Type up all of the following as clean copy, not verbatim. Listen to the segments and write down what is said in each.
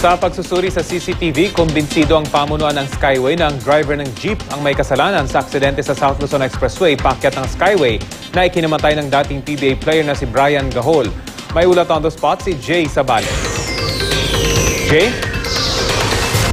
Sa pagsusuri sa CCTV, kumbinsido ang pamunuan ng Skyway ng driver ng jeep ang may kasalanan sa aksidente sa South Luzon Expressway paakyat ng Skyway na ikinamatay ng dating PBA player na si Brian Gahol. May ulat on the spot si Jay Sabale. Jay?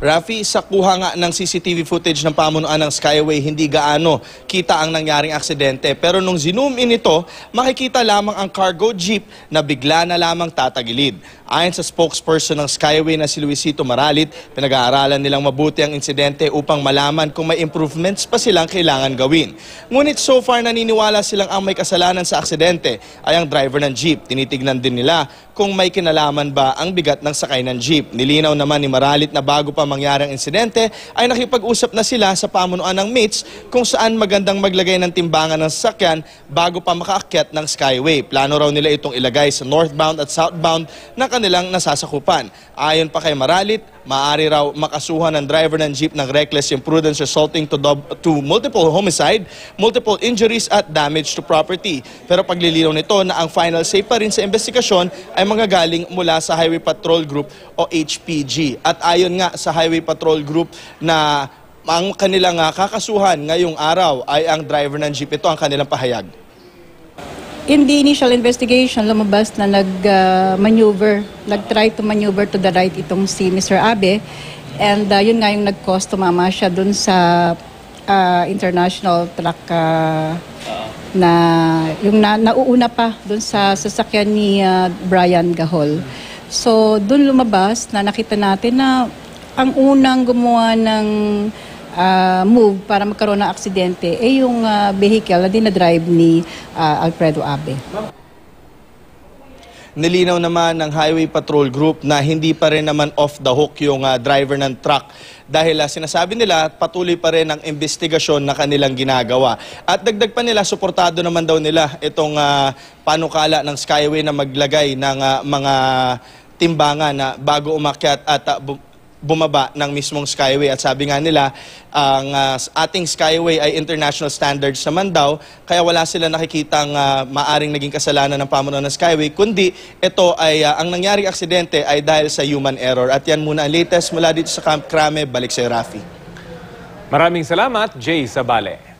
Rafi, sa kuha nga ng CCTV footage ng pamunuan ng Skyway, hindi gaano kita ang nangyaring aksidente. Pero nung zoom in ito, makikita lamang ang cargo jeep na bigla na lamang tatagilid. Ayon sa spokesperson ng Skyway na si Luisito Maralit, pinag-aaralan nilang mabuti ang insidente upang malaman kung may improvements pa silang kailangan gawin. Ngunit so far naniniwala silang ang may kasalanan sa aksidente ay ang driver ng jeep. Tinitignan din nila kung may kinalaman ba ang bigat ng sakay ng jeep. Nilinaw naman ni Maralit na bago pa mangyari ang insidente ay nakipag-usap na sila sa pamunuan ng MITS kung saan magandang maglagay ng timbangan ng sasakyan bago pa makaakyat ng Skyway. Plano raw nila itong ilagay sa northbound at southbound na kanilang nasasakupan. Ayon pa kay Maralit, maaari raw makasuhan ng driver ng jeep ng reckless imprudence resulting to multiple homicide, multiple injuries at damage to property. Pero paglilinaw nito na ang final say pa rin sa investigasyon ay manggagaling mula sa Highway Patrol Group o HPG. At ayon nga sa Highway Patrol Group na ang kanilang kakasuhan ngayong araw ay ang driver ng jeep. Ito ang kanilang pahayag. In the initial investigation, lumabas na nag-try to maneuver to the right itong si Mr. Abe. And yun nga yung nag-cause tumama siya dun sa international truck na yung nauuna pa dun sa sasakyan ni Brian Gahol. So dun lumabas na nakita natin na ang unang gumawa ng move para magkaroon ng aksidente ay yung vehicle na dinadrive ni Alfredo Abe. Nilinaw naman ng Highway Patrol Group na hindi pa rin naman off the hook yung driver ng truck dahil sinasabi nila patuloy pa rin ang investigasyon na kanilang ginagawa. At dagdag pa nila, suportado naman daw nila itong panukala ng Skyway na maglagay ng mga timbangan na bago umakyat at bumaba ng mismong Skyway. At sabi nga nila, ang ating Skyway ay international standards naman daw, kaya wala sila nakikitang maaring naging kasalanan ng pamunuan ng Skyway, kundi ito ay ang nangyaring aksidente ay dahil sa human error. At yan muna ang latest mula dito sa Camp Crame. Balik sa Rafi. Maraming salamat, Jay Sabale.